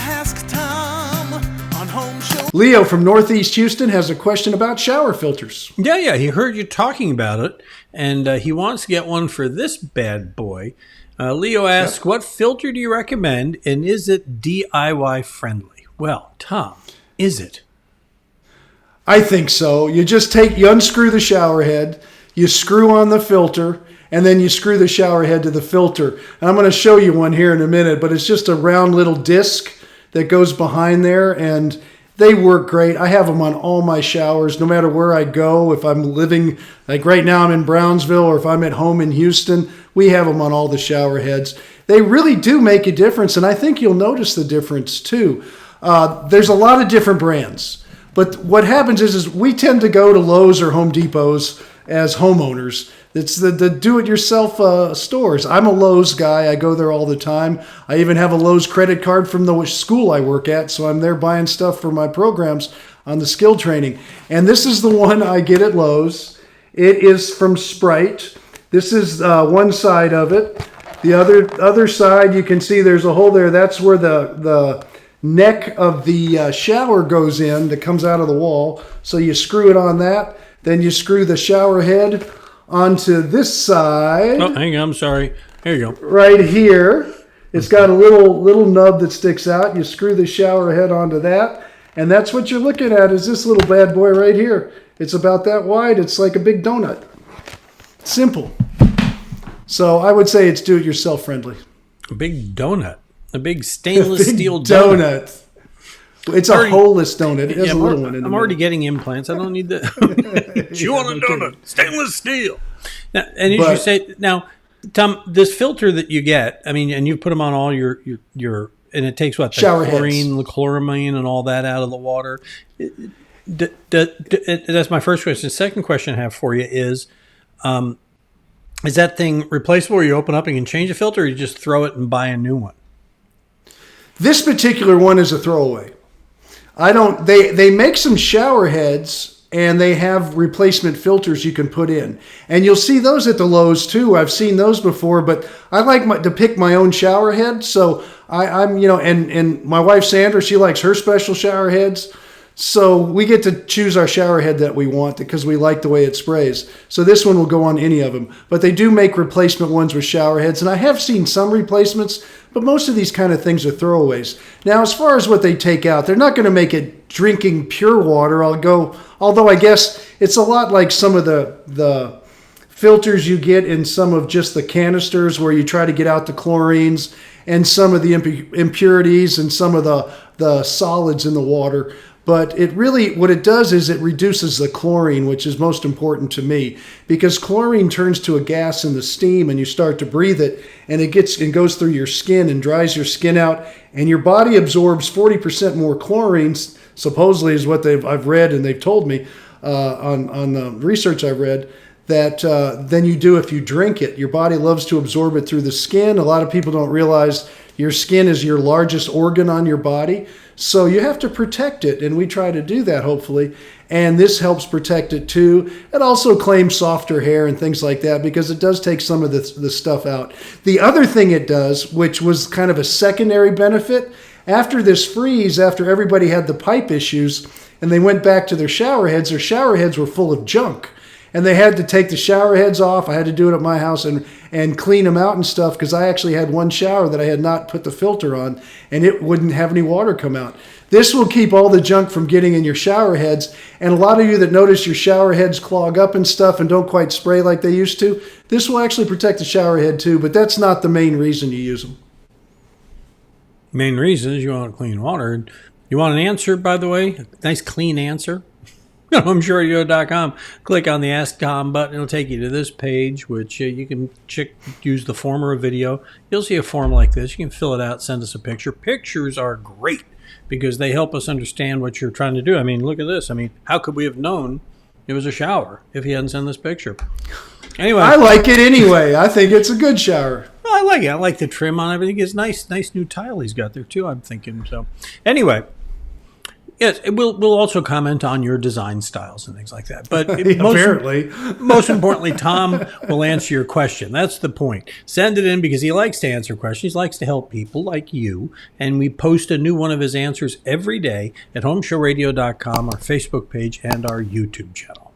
Ask Tom on Home Show. Leo from Northeast Houston has a question about shower filters. Yeah, he heard you talking about it, and he wants to get one for this bad boy. Leo asks, What filter do you recommend, and is it DIY friendly? Well, Tom, is it? I think so. You unscrew the shower head, you screw on the filter, and then you screw the shower head to the filter. And I'm going to show you one here in a minute, but it's just a round little disc that goes behind there, and they work great. I have them on all my showers, no matter where I go. If I'm living, like right now I'm in Brownsville, or if I'm at home in Houston, we have them on all the shower heads. They really do make a difference, and I think you'll notice the difference too. There's a lot of different brands. But what happens is we tend to go to Lowe's or Home Depots as homeowners. It's the do-it-yourself stores. I'm a Lowe's guy. I go there all the time. I even have a Lowe's credit card from the school I work at, so I'm there buying stuff for my programs on the skill training. And this is the one I get at Lowe's. It is from Sprite. This is one side of it. The other side, you can see there's a hole there. That's where the neck of the shower goes in, that comes out of the wall. So you screw it on that. Then you screw the shower head onto this side. Oh, hang on, I'm sorry. Here you go. Right here. It's got a little nub that sticks out. You screw the shower head onto that. And that's what you're looking at, is this little bad boy right here. It's about that wide. It's like a big donut. Simple. So I would say it's do-it-yourself friendly. A big donut. A big stainless steel donut. It's a holeless donut. It has a little one in it. I'm already getting implants. I don't need that. You want a donut? Stainless steel. Now, and as you say, now, Tom, this filter that you get, I mean, and you put them on all your and it takes what? Shower chlorine, heads. the chloramine, and all that out of the water. That's my first question. The second question I have for you is that thing replaceable where you open up and you can change the filter, or you just throw it and buy a new one? This particular one is a throwaway. They make some shower heads, and they have replacement filters you can put in. And you'll see those at the Lowe's too. I've seen those before, but I like to pick my own shower head. So I'm and my wife Sandra, she likes her special shower heads. So we get to choose our shower head that we want because we like the way it sprays. So this one will go on any of them. But they do make replacement ones with shower heads. And I have seen some replacements, but most of these kind of things are throwaways. Now, as far as what they take out, they're not going to make it drinking pure water. Although I guess it's a lot like some of the filters you get in some of just the canisters where you try to get out the chlorines and some of the impurities and some of the solids in the water. But it really, what it does is it reduces the chlorine, which is most important to me, because chlorine turns to a gas in the steam and you start to breathe it, and it goes through your skin and dries your skin out, and your body absorbs 40% more chlorine, supposedly is what I've read and they've told me on the research I've read, that than you do if you drink it. Your body loves to absorb it through the skin. A lot of people don't realize your skin is your largest organ on your body. So you have to protect it, and we try to do that, hopefully. And this helps protect it, too. It also claims softer hair and things like that because it does take some of the stuff out. The other thing it does, which was kind of a secondary benefit, after this freeze, after everybody had the pipe issues, and they went back to their shower heads were full of junk. And they had to take the shower heads off. I had to do it at my house and clean them out and stuff because I actually had one shower that I had not put the filter on, and it wouldn't have any water come out. This will keep all the junk from getting in your shower heads. And a lot of you that notice your shower heads clog up and stuff and don't quite spray like they used to, this will actually protect the shower head too, but that's not the main reason you use them. Main reason is you want clean water. You want an answer, by the way? A nice clean answer? Go to HomeShowRadio.com. Click on the Ask Tom button. It'll take you to this page, which you can use the form or a video. You'll see a form like this. You can fill it out, send us a picture. Pictures are great because they help us understand what you're trying to do. I mean, look at this. I mean, how could we have known it was a shower if he hadn't sent this picture? Anyway. I like it anyway. I think it's a good shower. I like it. I like the trim on everything. It's nice new tile he's got there, too, I'm thinking. So, anyway. Yes, we'll also comment on your design styles and things like that. But Apparently. most importantly, Tom will answer your question. That's the point. Send it in because he likes to answer questions. He likes to help people like you. And we post a new one of his answers every day at HomeShowRadio.com, our Facebook page, and our YouTube channel.